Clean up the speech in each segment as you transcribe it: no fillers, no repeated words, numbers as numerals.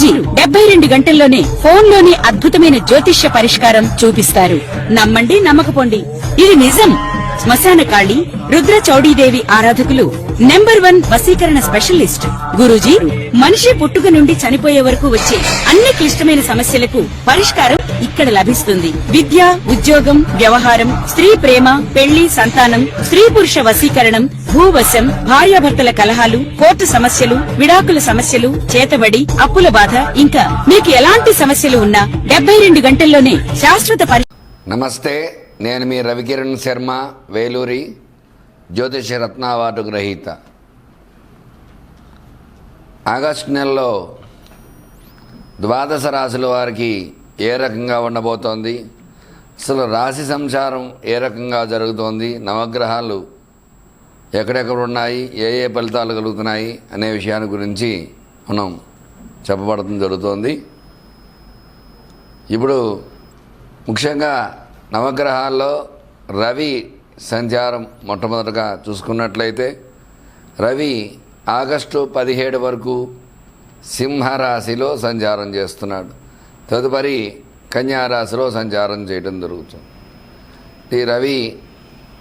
గురూజీ 72 గంటల్లోనే ఫోన్లోని అద్భుతమైన జ్యోతిష్య పరిష్కారం చూపిస్తారు. నమ్మండి, నమ్మకపోండి, ఇది నిజం. శ్మశాన కాళి రుద్ర చౌడీదేవి ఆరాధకులు నంబర్ 1 వశీకరణ స్పెషలిస్ట్. గురూజీ మనిషి పుట్టుక నుండి చనిపోయే వరకు వచ్చే అన్ని క్లిష్టమైన సమస్యలకు పరిష్కారం ఇక్కడ లభిస్తుంది. విద్య, ఉద్యోగం, వ్యవహారం, స్త్రీ ప్రేమ, పెళ్లి, సంతానం, స్త్రీ పురుష వశీకరణం, భూవశం, భార్యాభర్తల కలహాలు, కోర్టు సమస్యలు, విడాకుల సమస్యలు, చేతబడి, అప్పుల బాధ, ఇంకా మీకు ఎలాంటి సమస్యలు ఉన్నా 72 గంటల్లోనే శాశ్వత నమస్తే, నేను మీ రవికిరణ్ శర్మ, వేలూరి, జ్యోతిష రత్న అవార్డు గ్రహీత. ఆగస్టు నెలలో ద్వాదశ రాశుల వారికి ఏ రకంగా ఉండబోతోంది, అసలు రాశి సంచారం ఏ రకంగా జరుగుతోంది, నవగ్రహాలు ఎక్కడెక్కడ ఉన్నాయి, ఏ ఏ ఫలితాలు కలుగుతున్నాయి అనే విషయాన్ని గురించి మనం చెప్పబడటం జరుగుతోంది. ఇప్పుడు ముఖ్యంగా నవగ్రహాల్లో రవి సంచారం మొట్టమొదటగా చూసుకున్నట్లయితే రవి ఆగస్టు 17 వరకు సింహరాశిలో సంచారం చేస్తున్నాడు. తదుపరి కన్యారాశిలో సంచారం చేయడం జరుగుతుంది. ఈ రవి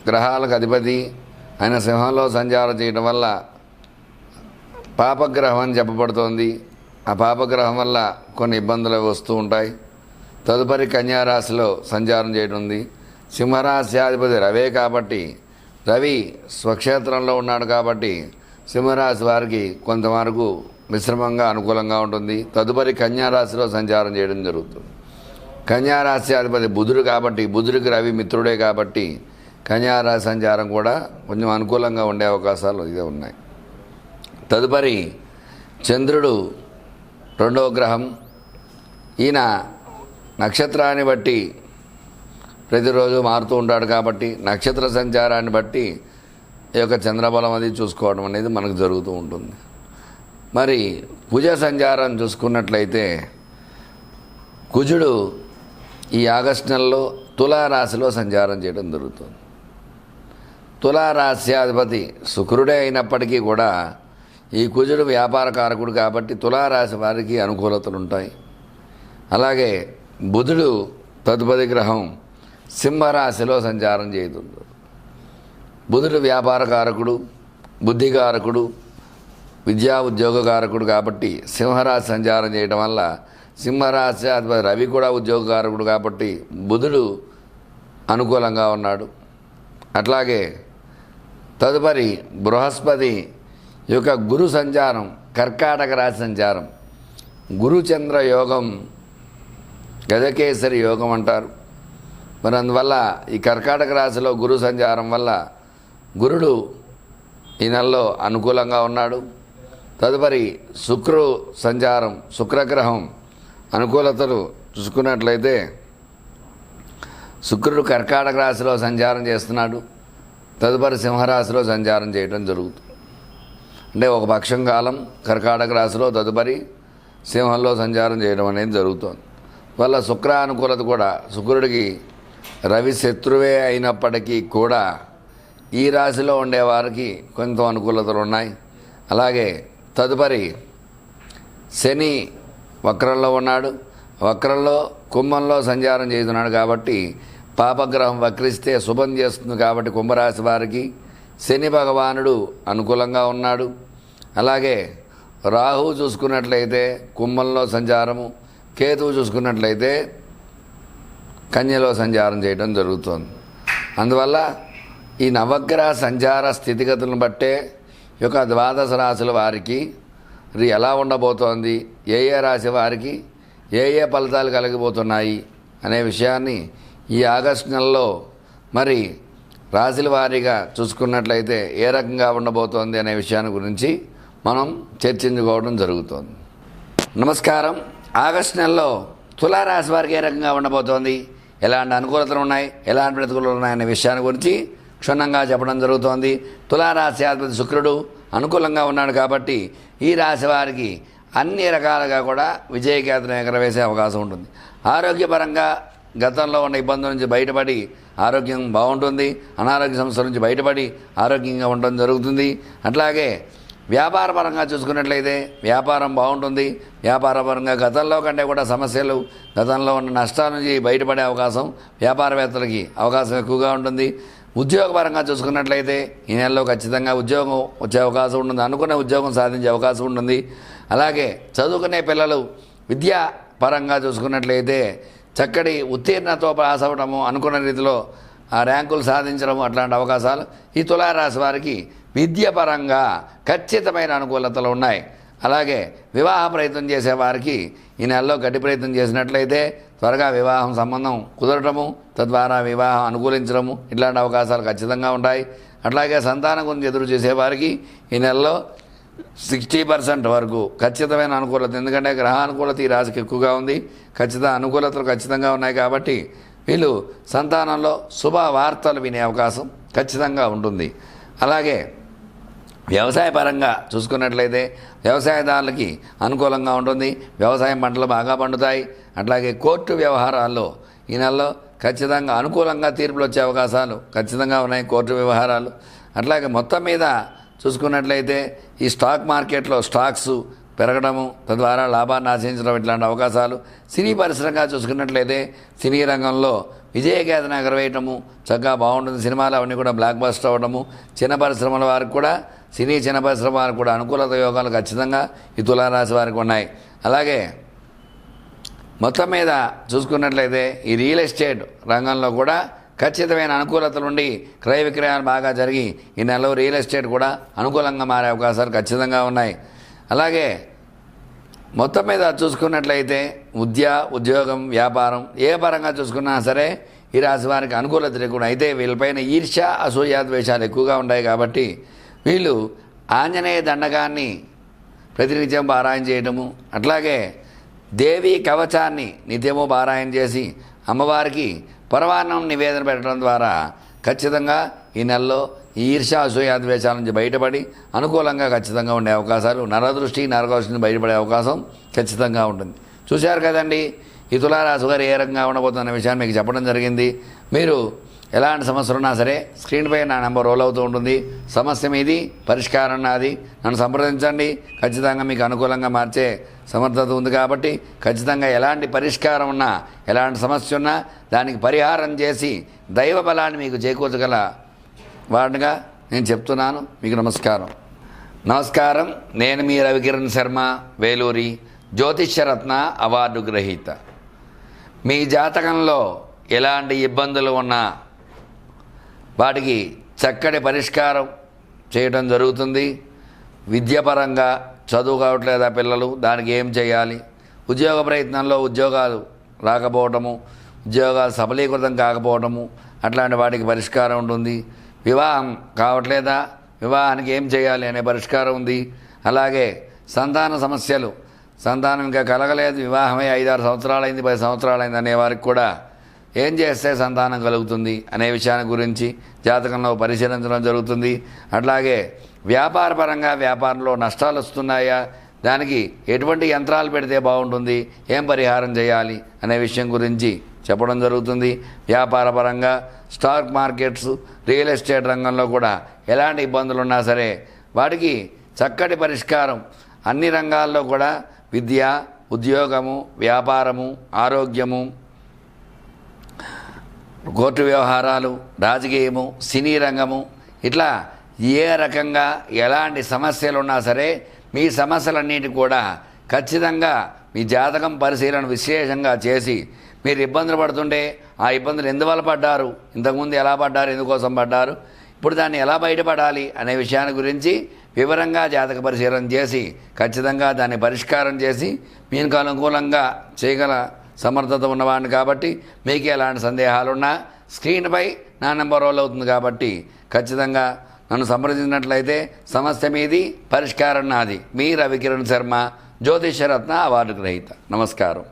గ్రహాలకు అధిపతి ఆయన సింహంలో సంచారం చేయడం వల్ల పాపగ్రహం అని చెప్పబడుతోంది. ఆ పాపగ్రహం వల్ల కొన్ని ఇబ్బందులు వస్తూ ఉంటాయి. తదుపరి కన్యారాశిలో సంచారం చేయడం ఉంది. సింహరాశి అధిపతి రవే కాబట్టి రవి స్వక్షేత్రంలో ఉన్నాడు కాబట్టి సింహరాశి వారికి కొంతవరకు మిశ్రమంగా అనుకూలంగా ఉంటుంది. తదుపరి కన్యారాశిలో సంచారం చేయడం జరుగుతుంది. కన్యారాశి అధిపతి బుధుడు కాబట్టి బుధుడికి రవి మిత్రుడే కాబట్టి కన్యారాశి సంచారం కూడా కొంచెం అనుకూలంగా ఉండే అవకాశాలు ఇదే ఉన్నాయి. తదుపరి చంద్రుడు 2వ గ్రహం. ఈయన నక్షత్రాన్ని బట్టి ప్రతిరోజు మారుతూ ఉంటాడు కాబట్టి నక్షత్ర సంచారాన్ని బట్టి ఈ యొక్క చంద్రబలం అది చూసుకోవడం అనేది మనకు జరుగుతూ ఉంటుంది. మరి కుజ సంచారం చూసుకున్నట్లయితే కుజుడు ఈ ఆగస్టు నెలలో తులారాశిలో సంచారం చేయడం జరుగుతుంది. తులారాశ్యాధిపతి శుక్రుడే అయినప్పటికీ కూడా ఈ కుజుడు వ్యాపార కారకుడు కాబట్టి తులారాశి వారికి అనుకూలతలు ఉంటాయి. అలాగే బుధుడు తదుపరి గ్రహం సింహరాశిలో సంచారం చేస్తుంది. బుధుడు వ్యాపార కారకుడు, బుద్ధికారకుడు, విద్యా ఉద్యోగ కారకుడు కాబట్టి సింహరాశి సంచారం చేయడం వల్ల సింహరాశి అధిపతి రవి కూడా ఉద్యోగకారకుడు కాబట్టి బుధుడు అనుకూలంగా ఉన్నాడు. అట్లాగే తదుపరి బృహస్పతి యొక్క గురు సంచారం కర్కాటక రాశి సంచారం. గురుచంద్ర యోగం గజకేసరి యోగం అంటారు. మరి అందువల్ల ఈ కర్కాటక రాశిలో గురు సంచారం వల్ల గురుడు ఈ నెలలో అనుకూలంగా ఉన్నాడు. తదుపరి శుక్రు సంచారం, శుక్రగ్రహం అనుకూలతలు చూసుకున్నట్లయితే శుక్రుడు కర్కాటక రాశిలో సంచారం చేస్తున్నాడు. తదుపరి సింహరాశిలో సంచారం చేయడం జరుగుతుంది. అంటే ఒక పక్షం కాలం కర్కాటక రాశిలో తదుపరి సింహంలో సంచారం చేయడం అనేది జరుగుతుంది. వల్ల శుక్ర అనుకూలత కూడా శుక్రుడికి రవి శత్రువే అయినప్పటికీ కూడా ఈ రాశిలో ఉండేవారికి కొంత అనుకూలతలు ఉన్నాయి. అలాగే తదుపరి శని వక్రంలో ఉన్నాడు. వక్రంలో కుంభంలో సంచారం చేస్తున్నాడు కాబట్టి పాపగ్రహం వక్రిస్తే శుభం చేస్తుంది కాబట్టి కుంభరాశి వారికి శని భగవానుడు అనుకూలంగా ఉన్నాడు. అలాగే రాహువు చూసుకున్నట్లయితే కుంభంలో సంచారము, కేతువు చూసుకున్నట్లయితే కన్యలో సంచారం చేయడం జరుగుతుంది. అందువల్ల ఈ నవగ్రహ సంచార స్థితిగతులను బట్టే ఈ యొక్క ద్వాదశ రాశుల వారికి ఎలా ఉండబోతోంది, ఏ ఏ రాశి వారికి ఏ ఏ ఫలితాలు కలిగిపోతున్నాయి అనే విషయాన్ని ఈ ఆగస్టు నెలలో మరి రాశుల వారీగా చూసుకున్నట్లయితే ఏ రకంగా ఉండబోతోంది అనే విషయాన్ని గురించి మనం చర్చించుకోవడం జరుగుతోంది. నమస్కారం. ఆగస్టు నెలలో తులారాశి వారికి ఏ రకంగా ఉండబోతోంది, ఎలాంటి అనుకూలతలు ఉన్నాయి, ఎలాంటి ప్రతికూలతలు ఉన్నాయనే విషయాన్ని గురించి క్షుణ్ణంగా చెప్పడం జరుగుతోంది. తులారాశి అధిపతి శుక్రుడు అనుకూలంగా ఉన్నాడు కాబట్టి ఈ రాశి వారికి అన్ని రకాలుగా కూడా విజయకేతనం ఎగరవేసే అవకాశం ఉంటుంది. ఆరోగ్యపరంగా గతంలో ఉన్న ఇబ్బందుల నుంచి బయటపడి ఆరోగ్యం బాగుంటుంది. అనారోగ్య సమస్యల నుంచి బయటపడి ఆరోగ్యంగా ఉండడం జరుగుతుంది. అట్లాగే వ్యాపార పరంగా చూసుకున్నట్లయితే వ్యాపారం బాగుంటుంది. వ్యాపార పరంగా గతంలో కంటే కూడా సమస్యలు, గతంలో ఉన్న నష్టాల నుంచి బయటపడే అవకాశం వ్యాపారవేత్తలకి అవకాశం ఎక్కువగా ఉంటుంది. ఉద్యోగపరంగా చూసుకున్నట్లయితే ఈ నెలలో ఖచ్చితంగా ఉద్యోగం వచ్చే అవకాశం ఉంటుంది. అనుకున్న ఉద్యోగం సాధించే అవకాశం ఉంటుంది. అలాగే చదువుకునే పిల్లలు విద్యా పరంగా చూసుకున్నట్లయితే చక్కటి ఉత్తీర్ణతో పాస్ అవ్వడము, అనుకున్న రీతిలో ఆ ర్యాంకులు సాధించడము అట్లాంటి అవకాశాలు ఈ తులారాశి వారికి విద్యపరంగా ఖచ్చితమైన అనుకూలతలు ఉన్నాయి. అలాగే వివాహ ప్రయత్నం చేసేవారికి ఈ నెలలో గట్టి ప్రయత్నం చేసినట్లయితే త్వరగా వివాహం సంబంధం కుదరటము, తద్వారా వివాహం అనుకూలించడము ఇట్లాంటి అవకాశాలు ఖచ్చితంగా ఉంటాయి. అట్లాగే సంతానం గురించి ఎదురు చేసేవారికి ఈ నెలలో 60% వరకు ఖచ్చితమైన అనుకూలత, ఎందుకంటే గ్రహానుకూలత ఈ రాశికి ఎక్కువగా ఉంది. అనుకూలతలు ఖచ్చితంగా ఉన్నాయి కాబట్టి వీళ్ళు సంతానంలో శుభ వార్తలు వినే అవకాశం ఖచ్చితంగా ఉంటుంది. అలాగే వ్యవసాయ పరంగా చూసుకున్నట్లయితే వ్యవసాయదారులకి అనుకూలంగా ఉంటుంది. వ్యవసాయం పంటలు బాగా పండుతాయి. అట్లాగే కోర్టు వ్యవహారాల్లో ఈ నెలలో ఖచ్చితంగా అనుకూలంగా తీర్పులు వచ్చే అవకాశాలు ఖచ్చితంగా ఉన్నాయి కోర్టు వ్యవహారాలు. అట్లాగే మొత్తం మీద చూసుకున్నట్లయితే ఈ స్టాక్ మార్కెట్లో స్టాక్స్ పెరగడము, తద్వారా లాభాన్ని ఆశించడం ఇట్లాంటి అవకాశాలు. సినీ పరిశ్రమగా చూసుకున్నట్లయితే సినీ రంగంలో విజయకేతన ఎగరవేయటము చక్కగా బాగుంటుంది. సినిమాలు అవన్నీ కూడా బ్లాక్ బస్టర్ అవ్వడము, చిన్న పరిశ్రమల వారికి కూడా చిన్న పరిశ్రమ వారికి కూడా అనుకూలత యోగాలు ఖచ్చితంగా ఈ తులారాశి వారికి ఉన్నాయి. అలాగే మొత్తం మీద చూసుకున్నట్లయితే ఈ రియల్ ఎస్టేట్ రంగంలో కూడా ఖచ్చితమైన అనుకూలతలు ఉండి క్రయ విక్రయాలు బాగా జరిగి ఈ నెలలో రియల్ ఎస్టేట్ కూడా అనుకూలంగా మారే అవకాశాలు ఖచ్చితంగా ఉన్నాయి. అలాగే మొత్తం మీద చూసుకున్నట్లయితే ఉద్యోగం, వ్యాపారం ఏ పరంగా చూసుకున్నా సరే ఈ రాశి వారికి అనుకూలత లేకుండా, అయితే వీళ్ళపైన ఈర్ష్య, అసూయ, ద్వేషాలు ఎక్కువగా ఉంటాయి కాబట్టి వీళ్ళు ఆంజనేయ దండకాన్ని ప్రతినిత్యం పారాయణ చేయటము, అట్లాగే దేవి కవచాన్ని నిత్యము పారాయణ చేసి అమ్మవారికి పరమాన్నం నివేదన పెట్టడం ద్వారా ఖచ్చితంగా ఈ నెలలో ఈ ఈర్ష్య, అసూయ, ద్వేషాల నుంచి బయటపడి అనుకూలంగా ఖచ్చితంగా ఉండే అవకాశాలు, నరదృష్టి, నరకోశం నుంచి బయటపడే అవకాశం ఖచ్చితంగా ఉంటుంది. చూశారు కదండి ఈ తులారాశి వారు ఏ రకంగా ఉండబోతున్న విషయాన్ని మీకు చెప్పడం జరిగింది. మీరు ఎలాంటి సమస్యలు ఉన్నా సరే స్క్రీన్పై నా నెంబర్ రోల్ అవుతూ ఉంటుంది. సమస్య మీది, పరిష్కారం నాది. నన్ను సంప్రదించండి. ఖచ్చితంగా మీకు అనుకూలంగా మార్చే సమర్థత ఉంది కాబట్టి ఖచ్చితంగా ఎలాంటి పరిష్కారం ఉన్నా, ఎలాంటి సమస్య ఉన్నా దానికి పరిహారం చేసి దైవ బలాన్ని మీకు చేకూర్చగల వాడిగా నేను చెప్తున్నాను. మీకు నమస్కారం. నేను మీ రవికిరణ్ శర్మ, వేలూరి, జ్యోతిష్యరత్న అవార్డు గ్రహీత. మీ జాతకంలో ఎలాంటి ఇబ్బందులు ఉన్నా వాటికి చక్కటి పరిష్కారం చేయడం జరుగుతుంది. విద్యాపరంగా చదువు కావట్లేదా పిల్లలు, దానికి ఏం చేయాలి, ఉద్యోగ ప్రయత్నంలో ఉద్యోగాలు రాకపోవటము, ఉద్యోగాలు సఫలీకృతం కాకపోవటము అట్లాంటి వాటికి పరిష్కారం ఉంటుంది. వివాహం కావట్లేదా, వివాహానికి ఏం చేయాలి అనే పరిష్కారం ఉంది. అలాగే సంతాన సమస్యలు, సంతానం ఇంకా కలగలేదు, వివాహమై 5-6 సంవత్సరాలైంది, 10 సంవత్సరాలైంది అనే వారికి కూడా ఏం చేస్తే సంతానం కలుగుతుంది అనే విషయాన్ని గురించి జాతకంలో పరిశీలించడం జరుగుతుంది. అట్లాగే వ్యాపారపరంగా వ్యాపారంలో నష్టాలు వస్తున్నాయా, దానికి ఎటువంటి యంత్రాలు పెడితే బాగుంటుంది, ఏం పరిహారం చేయాలి అనే విషయం గురించి చెప్పడం జరుగుతుంది. వ్యాపారపరంగా స్టాక్ మార్కెట్స్, రియల్ ఎస్టేట్ రంగంలో కూడా ఎలాంటి ఇబ్బందులు ఉన్నా సరే వాటికి చక్కటి పరిష్కారం అన్ని రంగాల్లో కూడా విద్య, ఉద్యోగము, వ్యాపారము, ఆరోగ్యము, కోర్టు వ్యవహారాలు, రాజకీయము, సినీ రంగము ఇట్లా ఏ రకంగా ఎలాంటి సమస్యలు ఉన్నా సరే మీ సమస్యలన్నిటి కూడా ఖచ్చితంగా మీ జాతకం పరిశీలన విశేషంగా చేసి మీరు ఇబ్బందులు పడుతుంటే ఆ ఇబ్బందులు ఎందువల్ల పడ్డారు, ఇంతకుముందు ఎలా పడ్డారు, ఎందుకోసం పడ్డారు, ఇప్పుడు దాన్ని ఎలా బయటపడాలి అనే విషయాన్ని గురించి వివరంగా జాతక పరిశీలన చేసి ఖచ్చితంగా దాన్ని పరిష్కారం చేసి మీకు అనుకూలంగా చేయగల సమర్థత ఉన్నవాడిని కాబట్టి మీకు ఎలాంటి సందేహాలున్నా స్క్రీన్పై నా నెంబర్ రోల్ అవుతుంది కాబట్టి ఖచ్చితంగా నన్ను సంప్రదించినట్లయితే సమస్య మీది, పరిష్కారం నాది. మీ రవికిరణ్ శర్మ, జ్యోతిష్యరత్న అవార్డు గ్రహీత. నమస్కారం.